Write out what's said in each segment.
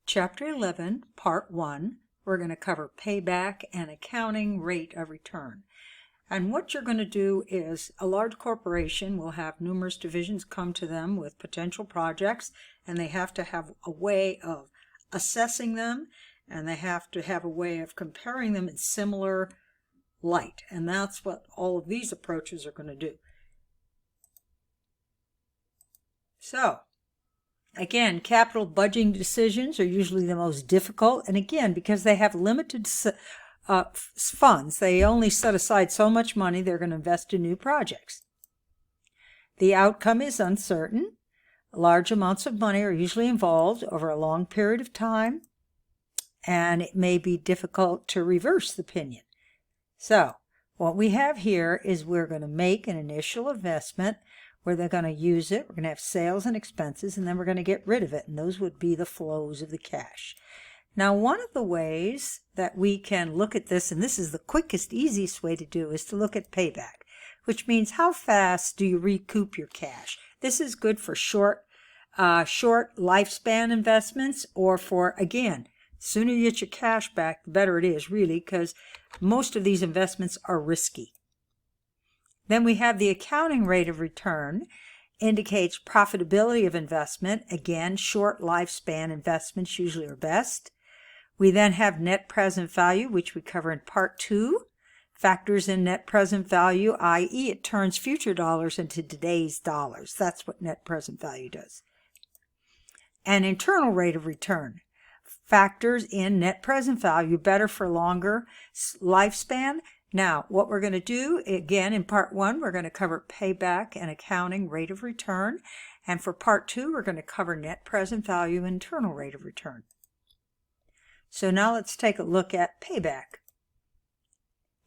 Chapter 11, Part 1, we're going to cover payback and accounting rate of return. And what you're going to do is a large corporation will have numerous divisions come to them with potential projects, and they have to have a way of assessing them, and they have to have a way of comparing them in similar light. And that's what all of these approaches are going to do. So, again, capital budgeting decisions are usually the most difficult, and again, because they have limited funds, they only set aside so much money they're going to invest in new projects. The outcome is uncertain. Large amounts of money are usually involved over a long period of time, and it may be difficult to reverse the opinion. So, what we have here is we're going to make an initial investment where they're going to use it. We're going to have sales and expenses, and then we're going to get rid of it, and those would be the flows of the cash. Now, one of the ways that we can look at this, and this is the quickest, easiest way to do, is to look at payback, which means how fast do you recoup your cash. This is good for short lifespan investments, or for, again, sooner you get your cash back, the better it is, really, because most of these investments are risky. Then we have the accounting rate of return, indicates profitability of investment. Again, short lifespan investments usually are best. We then have net present value, which we cover in Part 2. Factors in net present value, i.e. it turns future dollars into today's dollars. That's what net present value does. And internal rate of return. Factors in net present value, better for longer lifespan. Now, what we're going to do, again, in Part 1, we're going to cover payback and accounting rate of return. And for Part 2, we're going to cover net present value and internal rate of return. So now let's take a look at payback.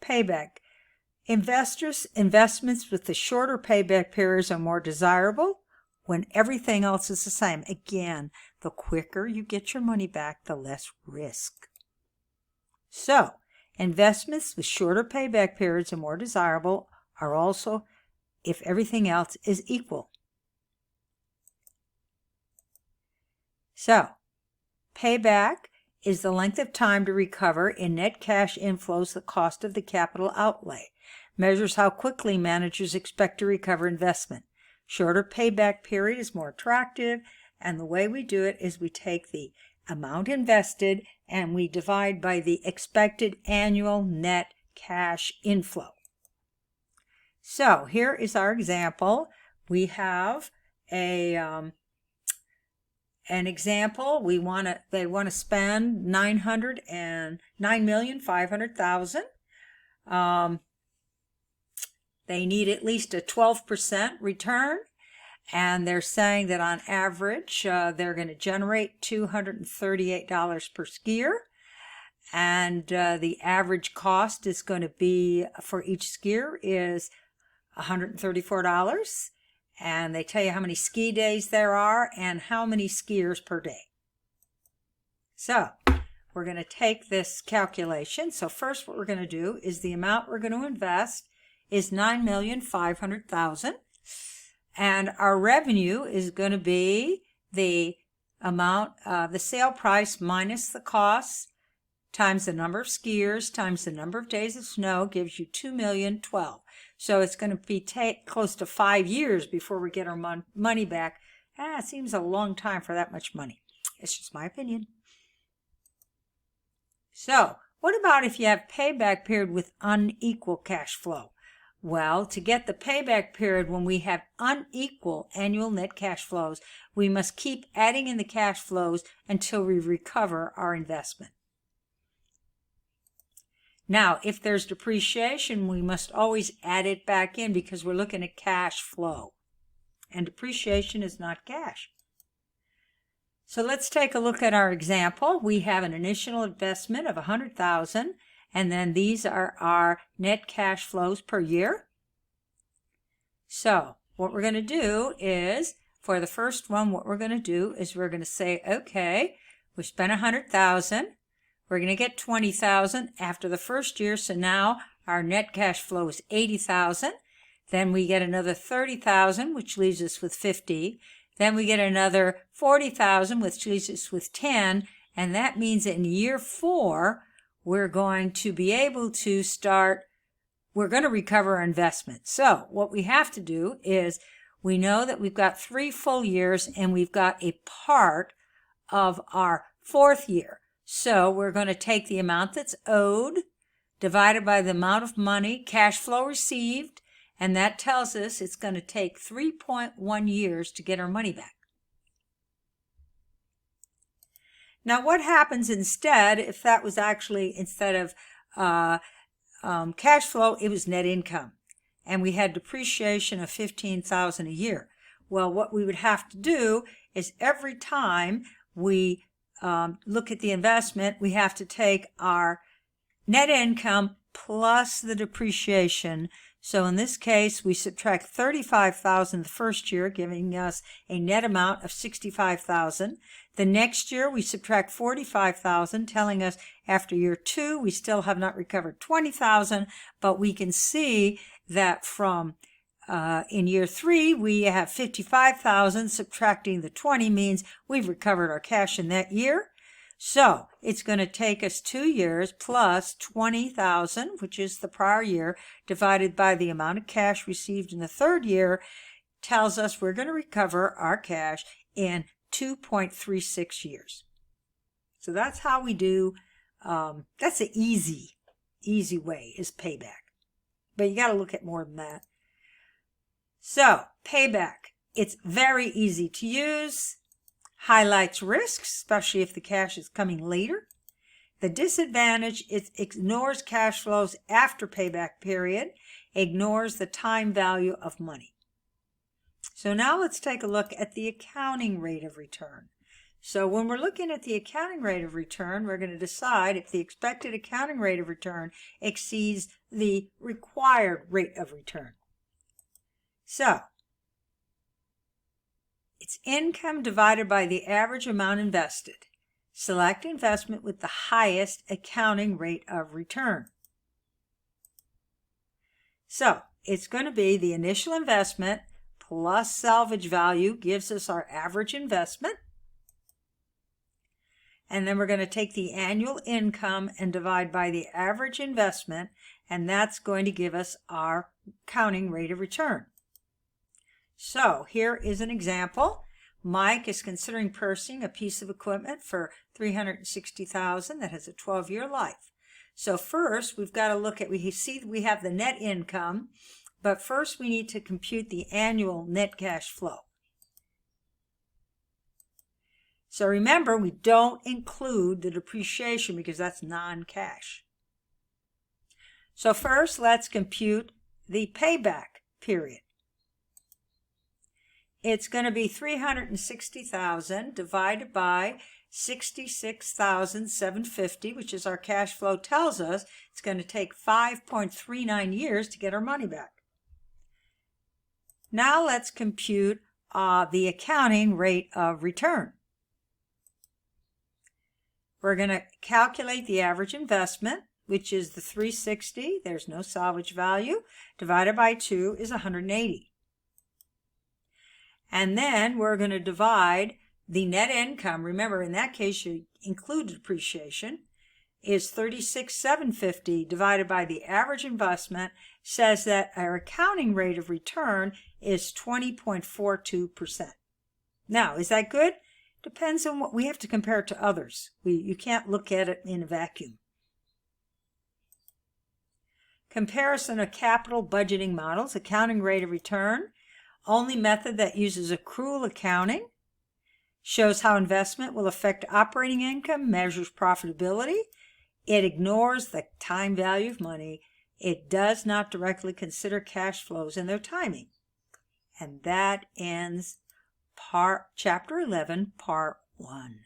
Payback. Investments with the shorter payback periods are more desirable when everything else is the same. Again, the quicker you get your money back, the less risk. So, investments with shorter payback periods are more desirable are also if everything else is equal. So, payback is the length of time to recover in net cash inflows the cost of the capital outlay. Measures how quickly managers expect to recover investment. Shorter payback period is more attractive, and the way we do it is we take the amount invested and we divide by the expected annual net cash inflow. So here is our example. We have an example. They want to spend $9,500,000. They need at least a 12% return. And they're saying that on average, they're going to generate $238 per skier. And the average cost is going to be, for each skier, is $134. And they tell you how many ski days there are and how many skiers per day. So we're going to take this calculation. So first what we're going to do is the amount we're going to invest is $9,500,000. And our revenue is going to be the amount, the sale price minus the costs times the number of skiers times the number of days of snow gives you $2,012,000. So it's going to be close to 5 years before we get our money back. It seems a long time for that much money. It's just my opinion. So what about if you have payback period with unequal cash flow? Well, to get the payback period when we have unequal annual net cash flows, we must keep adding in the cash flows until we recover our investment. Now, if there's depreciation, we must always add it back in because we're looking at cash flow. And depreciation is not cash. So let's take a look at our example. We have an initial investment of $100,000. And then these are our net cash flows per year. So what we're going to do is, for the first one, what we're going to do is we're going to say, okay, we spent $100,000. We're going to get $20,000 after the first year. So now our net cash flow is $80,000. Then we get another $30,000, which leaves us with $50,000. Then we get another $40,000, which leaves us with $10,000. And that means in year 4, we're going to be able to start, we're going to recover our investment. So what we have to do is, we know that we've got 3 full years and we've got a part of our 4th year. So we're going to take the amount that's owed divided by the amount of money, cash flow received, and that tells us it's going to take 3.1 years to get our money back. Now what happens instead if that was actually, instead of cash flow, it was net income, and we had depreciation of $15,000 a year? Well, what we would have to do is every time we look at the investment, we have to take our net income plus the depreciation. So in this case, we subtract $35,000 the first year, giving us a net amount of $65,000. The next year, we subtract $45,000, telling us after year 2, we still have not recovered $20,000, but we can see that from in year 3, we have $55,000. Subtracting the 20 means we've recovered our cash in that year. So it's going to take us 2 years plus $20,000, which is the prior year, divided by the amount of cash received in the 3rd year, tells us we're going to recover our cash in 2.36 years. So that's how we do, that's an easy way, is payback. But you got to look at more than that. So payback, it's very easy to use. Highlights risks, especially if the cash is coming later. The disadvantage, it ignores cash flows after payback period, ignores the time value of money. So now let's take a look at the accounting rate of return. So when we're looking at the accounting rate of return, we're going to decide if the expected accounting rate of return exceeds the required rate of return. So it's income divided by the average amount invested. Select investment with the highest accounting rate of return. So it's going to be the initial investment plus salvage value gives us our average investment. And then we're going to take the annual income and divide by the average investment, and that's going to give us our accounting rate of return. So here is an example. Mike is considering purchasing a piece of equipment for $360,000 that has a 12-year life. So first we've got to look at, we see we have the net income, but first we need to compute the annual net cash flow. So remember, we don't include the depreciation because that's non-cash. So first let's compute the payback period. It's going to be $360,000 divided by $66,750, which is our cash flow tells us it's going to take 5.39 years to get our money back. Now let's compute the accounting rate of return. We're going to calculate the average investment, which is the 360, there's no salvage value, divided by 2 is 180. And then we're going to divide the net income. Remember, in that case, you include depreciation, is $36,750 divided by the average investment, says that our accounting rate of return is 20.42%. Now, is that good? Depends on what we have to compare it to others. You can't look at it in a vacuum. Comparison of capital budgeting models, accounting rate of return, only method that uses accrual accounting, shows how investment will affect operating income, measures profitability. It ignores the time value of money. It does not directly consider cash flows and their timing. And that ends Chapter 11, Part 1.